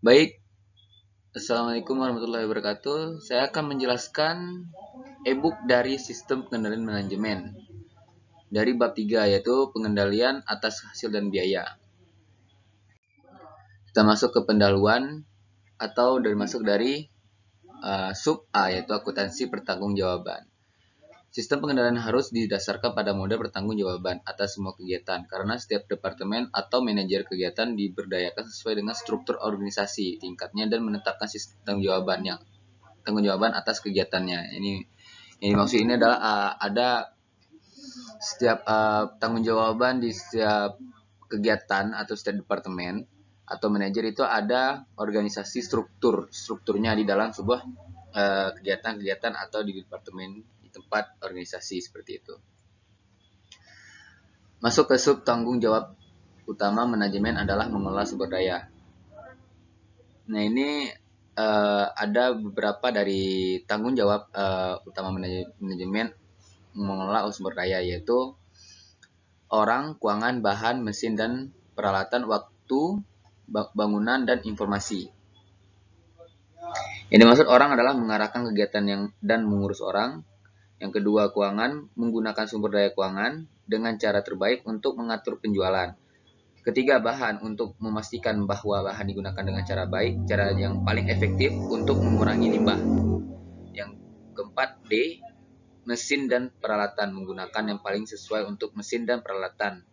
Baik, Assalamualaikum warahmatullahi wabarakatuh. Saya akan menjelaskan e-book dari sistem pengendalian manajemen dari bab 3 yaitu pengendalian atas hasil dan biaya. Kita masuk ke pendahuluan atau masuk dari sub A yaitu akuntansi pertanggungjawaban. Sistem pengendalian harus didasarkan pada model pertanggungjawaban atas semua kegiatan karena setiap departemen atau manajer kegiatan diberdayakan sesuai dengan struktur organisasi, tingkatnya dan menetapkan sistem tanggung jawaban atas kegiatannya. Ini maksud ini adalah ada setiap tanggung jawaban di setiap kegiatan atau setiap departemen atau manajer itu ada organisasi strukturnya di dalam sebuah kegiatan-kegiatan atau di departemen di tempat organisasi seperti itu. Masuk ke sub tanggung jawab utama manajemen adalah mengelola sumber daya. Nah ini ada beberapa dari tanggung jawab utama manajemen mengelola sumber daya yaitu orang, keuangan, bahan, mesin, dan peralatan, waktu, bangunan, dan informasi. Yang dimaksud orang adalah mengarahkan kegiatan dan mengurus orang. Yang kedua, keuangan, menggunakan sumber daya keuangan dengan cara terbaik untuk mengatur penjualan. Ketiga, bahan, untuk memastikan bahwa bahan digunakan dengan cara baik, cara yang paling efektif untuk mengurangi limbah. Yang keempat, D, mesin dan peralatan, menggunakan yang paling sesuai untuk mesin dan peralatan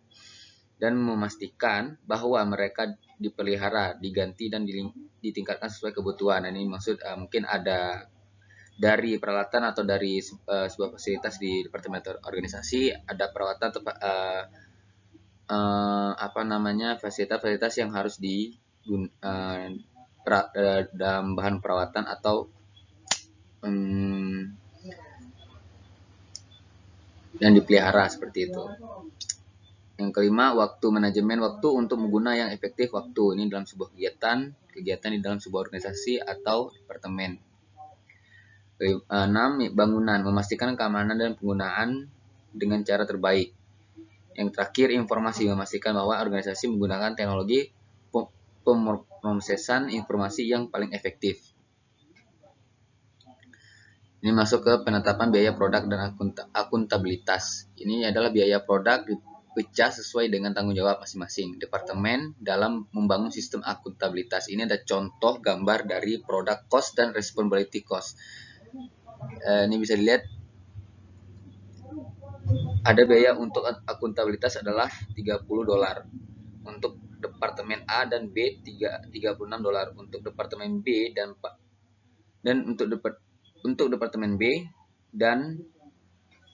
dan memastikan bahwa mereka dipelihara, diganti dan ditingkatkan sesuai kebutuhan. Ini maksud mungkin ada dari peralatan atau dari sebuah fasilitas di departemen organisasi ada perawatan atau fasilitas-fasilitas yang harus dalam bahan perawatan atau yang dipelihara seperti itu. Yang kelima, waktu, manajemen waktu untuk menggunakan yang efektif waktu. Ini dalam sebuah kegiatan di dalam sebuah organisasi atau departemen. 6, bangunan, memastikan keamanan dan penggunaan dengan cara terbaik. Yang terakhir, informasi, memastikan bahwa organisasi menggunakan teknologi pemrosesan informasi yang paling efektif. Ini masuk ke penetapan biaya produk dan akuntabilitas. Ini adalah biaya produk dipecah sesuai dengan tanggung jawab masing-masing departemen dalam membangun sistem akuntabilitas. Ini ada contoh gambar dari product cost dan responsibility cost. Ini bisa dilihat ada biaya untuk akuntabilitas adalah $30. Untuk departemen A dan B $36. Untuk departemen B dan untuk departemen B dan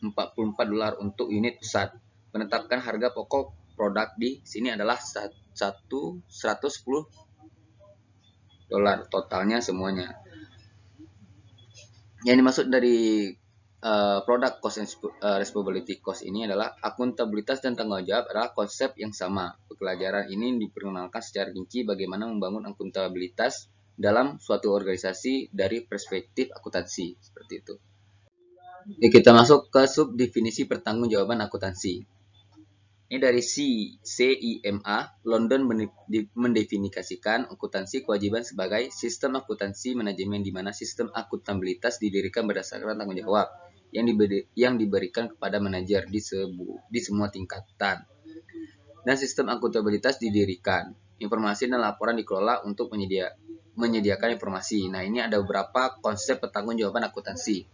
$44 untuk unit pusat. Menetapkan harga pokok produk di sini adalah $110 totalnya semuanya. Yang dimaksud dari product cost and responsibility cost ini adalah akuntabilitas dan tanggung jawab adalah konsep yang sama. Pelajaran ini diperkenalkan secara rinci bagaimana membangun akuntabilitas dalam suatu organisasi dari perspektif akuntansi seperti itu. Oke, kita masuk ke sub definisi pertanggungjawaban akuntansi. Ini dari CIMA, London mendefinisikan akuntansi kewajiban sebagai sistem akuntansi manajemen di mana sistem akuntabilitas didirikan berdasarkan tanggung jawab yang diberikan kepada manajer di semua tingkatan. Dan sistem akuntabilitas didirikan. Informasi dan laporan dikelola untuk menyediakan informasi. Nah, ini ada beberapa konsep pertanggungjawaban akuntansi.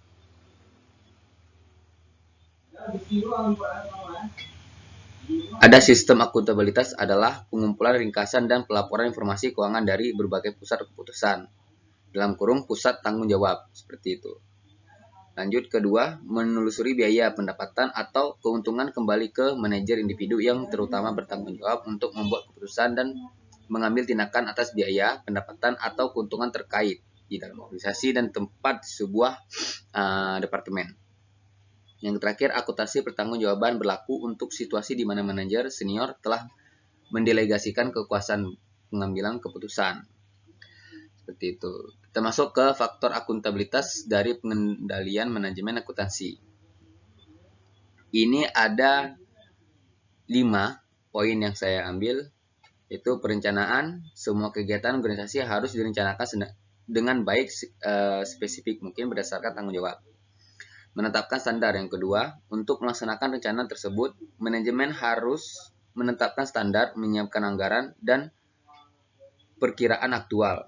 Ada sistem akuntabilitas adalah pengumpulan ringkasan dan pelaporan informasi keuangan dari berbagai pusat keputusan. Dalam kurung pusat tanggung jawab, seperti itu. Lanjut kedua, menelusuri biaya pendapatan atau keuntungan kembali ke manajer individu yang terutama bertanggung jawab untuk membuat keputusan dan mengambil tindakan atas biaya, pendapatan atau keuntungan terkait di dalam organisasi dan tempat sebuah departemen. Yang terakhir, akuntansi pertanggungjawaban berlaku untuk situasi di mana manajer senior telah mendelegasikan kekuasaan pengambilan keputusan. Seperti itu. Kita masuk ke faktor akuntabilitas dari pengendalian manajemen akuntansi. Ini ada 5 poin yang saya ambil. Itu perencanaan, semua kegiatan organisasi harus direncanakan dengan baik, spesifik mungkin berdasarkan tanggung jawab. Menetapkan standar yang kedua, untuk melaksanakan rencana tersebut, manajemen harus menetapkan standar, menyiapkan anggaran, dan perkiraan aktual.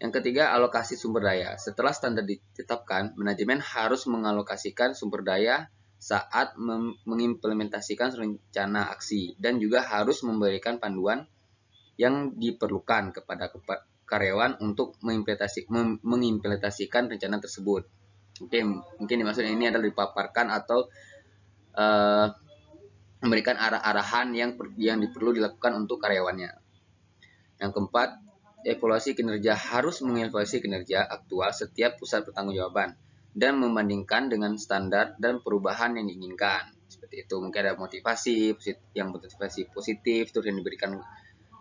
Yang ketiga, alokasi sumber daya. Setelah standar ditetapkan, manajemen harus mengalokasikan sumber daya saat mengimplementasikan rencana aksi dan juga harus memberikan panduan yang diperlukan kepada karyawan untuk mengimplementasikan rencana tersebut. Mungkin dimaksud ini adalah dipaparkan atau memberikan arah-arahan yang perlu dilakukan untuk karyawannya. Yang keempat, evaluasi kinerja. Harus mengevaluasi kinerja aktual setiap pusat pertanggungjawaban dan membandingkan dengan standar dan perubahan yang diinginkan. Seperti itu, mungkin ada motivasi positif, terus yang diberikan,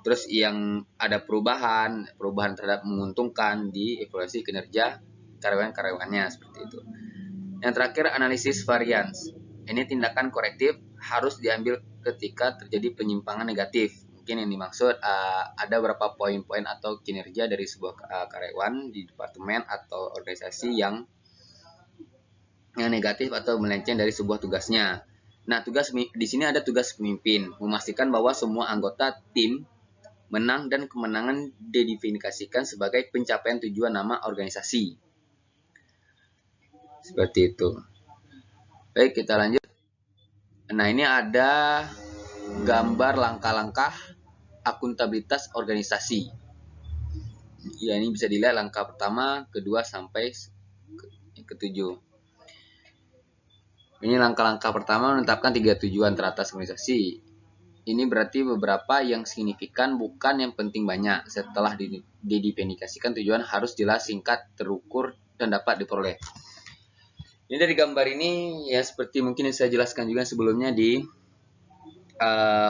terus yang ada perubahan terhadap menguntungkan di evaluasi kinerja karyawannya, seperti itu. Yang terakhir, analisis varians. Ini tindakan korektif harus diambil ketika terjadi penyimpangan negatif. Mungkin yang dimaksud ada beberapa poin-poin atau kinerja dari sebuah karyawan di departemen atau organisasi yang negatif atau melenceng dari sebuah tugasnya. Nah, di sini ada tugas pemimpin, memastikan bahwa semua anggota tim menang dan kemenangan didefinisikan sebagai pencapaian tujuan nama organisasi. Seperti itu. Baik, kita lanjut. Nah, ini ada gambar langkah-langkah akuntabilitas organisasi. Ya, ini bisa dilihat langkah pertama, kedua, sampai ketujuh. Ini langkah-langkah pertama menetapkan 3 tujuan teratas organisasi. Ini berarti beberapa yang signifikan, bukan yang penting banyak. Setelah didefinisikan tujuan harus jelas, singkat, terukur, dan dapat diperoleh. Ini dari gambar ini ya seperti mungkin yang saya jelaskan juga sebelumnya di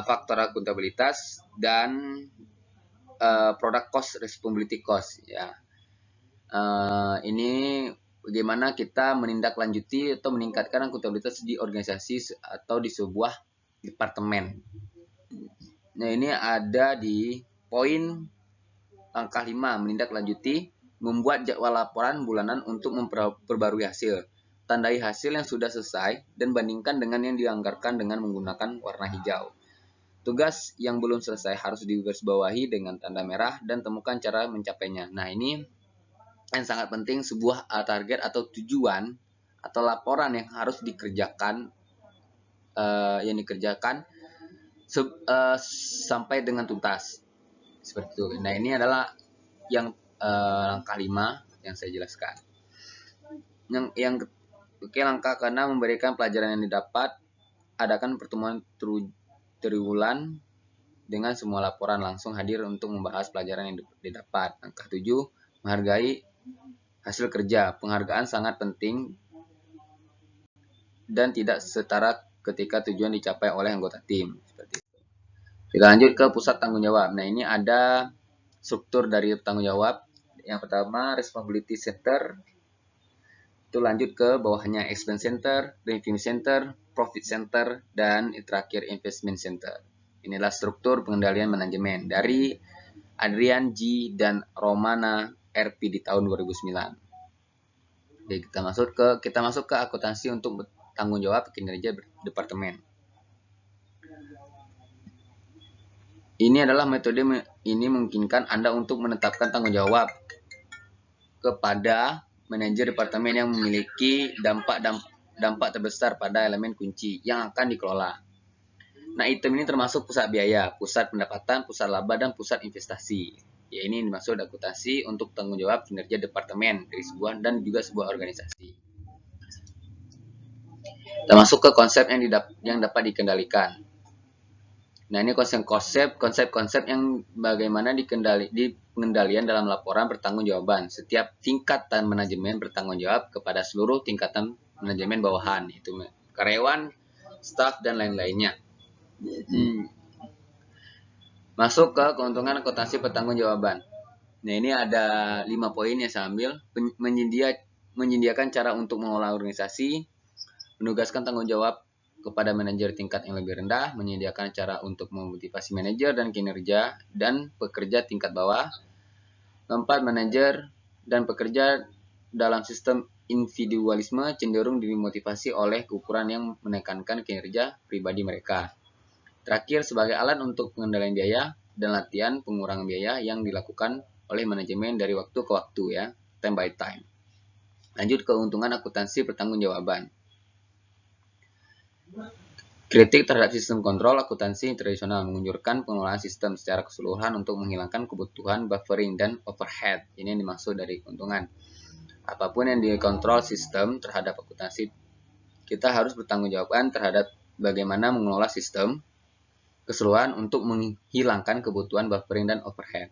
faktor akuntabilitas dan product cost, responsibility cost ya. Ini bagaimana kita menindaklanjuti atau meningkatkan akuntabilitas di organisasi atau di sebuah departemen. Nah, ini ada di poin langkah 5, menindaklanjuti, membuat jadwal laporan bulanan untuk memperbarui hasil. Tandai hasil yang sudah selesai dan bandingkan dengan yang dianggarkan dengan menggunakan warna hijau. Tugas yang belum selesai harus digarisbawahi dengan tanda merah dan temukan cara mencapainya. Nah, ini yang sangat penting, sebuah target atau tujuan atau laporan yang harus dikerjakan sampai dengan tuntas. Seperti itu. Nah, ini adalah yang langkah 5 yang saya jelaskan. Langkah ke-6, memberikan pelajaran yang didapat. Adakan pertemuan triwulan dengan semua laporan, langsung hadir untuk membahas pelajaran yang didapat. Langkah 7, menghargai hasil kerja. Penghargaan sangat penting dan tidak setara ketika tujuan dicapai oleh anggota tim. Seperti itu. Kita lanjut ke pusat tanggung jawab. Nah, ini ada struktur dari tanggung jawab. Yang pertama, responsibility center. Itu lanjut ke bawahnya expense center, revenue center, profit center, dan terakhir investment center. Inilah struktur pengendalian manajemen dari Adrian G. dan Romana RP di tahun 2009. Jadi kita masuk ke akuntansi untuk tanggung jawab kinerja departemen. Ini adalah metode ini memungkinkan Anda untuk menetapkan tanggung jawab kepada manajer departemen yang memiliki dampak terbesar pada elemen kunci yang akan dikelola. Nah, item ini termasuk pusat biaya, pusat pendapatan, pusat laba, dan pusat investasi. Ya, ini dimaksud akuntansi untuk tanggung jawab kinerja departemen dari sebuah dan juga sebuah organisasi. Kita masuk ke konsep yang dapat dikendalikan. Nah, ini konsep-konsep yang bagaimana di pengendalian dalam laporan pertanggungjawaban. Setiap tingkatan manajemen bertanggung jawab kepada seluruh tingkatan manajemen bawahan, itu karyawan, staf, dan lain-lainnya. Masuk ke keuntungan akuntansi pertanggungjawaban. Nah, ini ada 5 poin yang saya ambil. Menyediakan cara untuk mengelola organisasi, menugaskan tanggung jawab kepada manajer tingkat yang lebih rendah, menyediakan cara untuk memotivasi manajer dan kinerja dan pekerja tingkat bawah. Keempat, manajer dan pekerja dalam sistem individualisme cenderung dimotivasi oleh ukuran yang menekankan kinerja pribadi mereka. Terakhir, sebagai alat untuk pengendalian biaya dan latihan pengurangan biaya yang dilakukan oleh manajemen dari waktu ke waktu ya, time by time. Lanjut, keuntungan akuntansi pertanggungjawaban. Kritik terhadap sistem kontrol akuntansi tradisional mengunjurkan pengelolaan sistem secara keseluruhan untuk menghilangkan kebutuhan buffering dan overhead. Ini yang dimaksud dari keuntungan. Apapun yang dikontrol sistem terhadap akuntansi, kita harus bertanggung jawabkan terhadap bagaimana mengelola sistem keseluruhan untuk menghilangkan kebutuhan buffering dan overhead.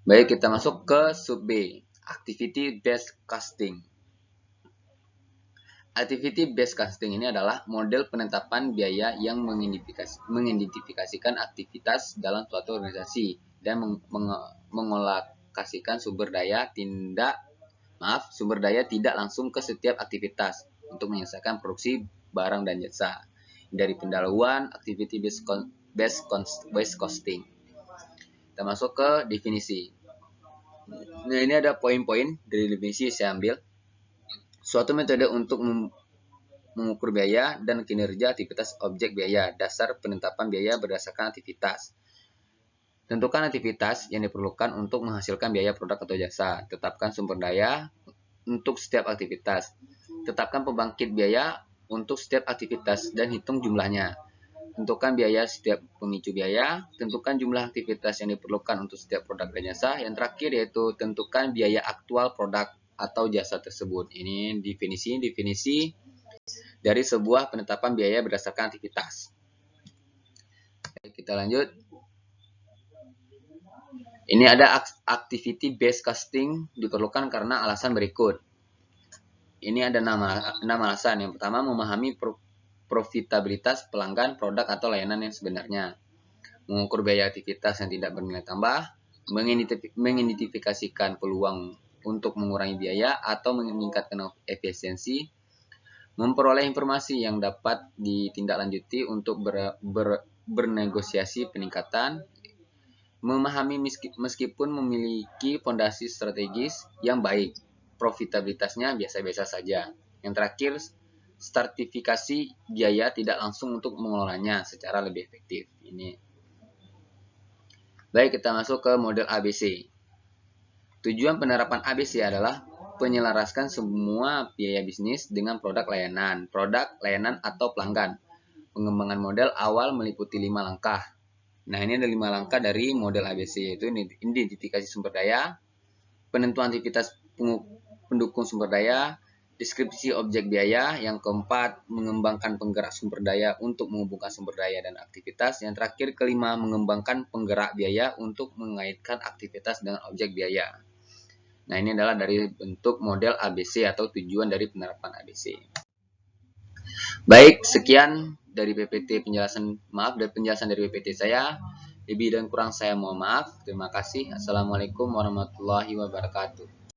Baik, kita masuk ke sub B, activity based costing. Activity based costing ini adalah model penetapan biaya yang mengidentifikasikan aktivitas dalam suatu organisasi dan mengolokasikan sumber daya tidak langsung ke setiap aktivitas untuk menyelesaikan produksi barang dan jasa. Dari pendahuluan activity based costing. Kita masuk ke definisi. Nah, ini ada poin-poin dari definisi saya ambil. Suatu metode untuk mengukur biaya dan kinerja aktivitas objek biaya. Dasar penetapan biaya berdasarkan aktivitas. Tentukan aktivitas yang diperlukan untuk menghasilkan biaya produk atau jasa. Tetapkan sumber daya untuk setiap aktivitas. Tetapkan pembangkit biaya untuk setiap aktivitas dan hitung jumlahnya. Tentukan biaya setiap pemicu biaya. Tentukan jumlah aktivitas yang diperlukan untuk setiap produk dan jasa. Yang terakhir yaitu tentukan biaya aktual produk atau jasa tersebut. Ini definisi dari sebuah penetapan biaya berdasarkan aktivitas. Kita lanjut. Ini ada activity based costing diperlukan karena alasan berikut. Ini ada 6 alasan. Yang pertama, memahami profitabilitas pelanggan, produk atau layanan yang sebenarnya. Mengukur biaya aktivitas yang tidak bernilai tambah. Mengidentifikasikan peluang untuk mengurangi biaya atau meningkatkan efisiensi, memperoleh informasi yang dapat ditindaklanjuti untuk bernegosiasi peningkatan, memahami meskipun memiliki fondasi strategis yang baik, profitabilitasnya biasa-biasa saja. Yang terakhir, stratifikasi biaya tidak langsung untuk mengelolanya secara lebih efektif. Ini. Baik, kita masuk ke model ABC. Tujuan penerapan ABC adalah menyelaraskan semua biaya bisnis dengan produk, layanan, atau pelanggan. Pengembangan model awal meliputi 5 langkah. Nah, ini ada 5 langkah dari model ABC, yaitu identifikasi sumber daya, penentuan aktivitas pendukung sumber daya, deskripsi objek biaya, yang keempat, mengembangkan penggerak sumber daya untuk menghubungkan sumber daya dan aktivitas, yang terakhir, kelima, mengembangkan penggerak biaya untuk mengaitkan aktivitas dengan objek biaya. Nah, ini adalah dari bentuk model ABC atau tujuan dari penerapan ABC. Baik, sekian dari penjelasan dari PPT saya. Lebih dan kurang saya mohon maaf. Terima kasih. Assalamualaikum warahmatullahi wabarakatuh.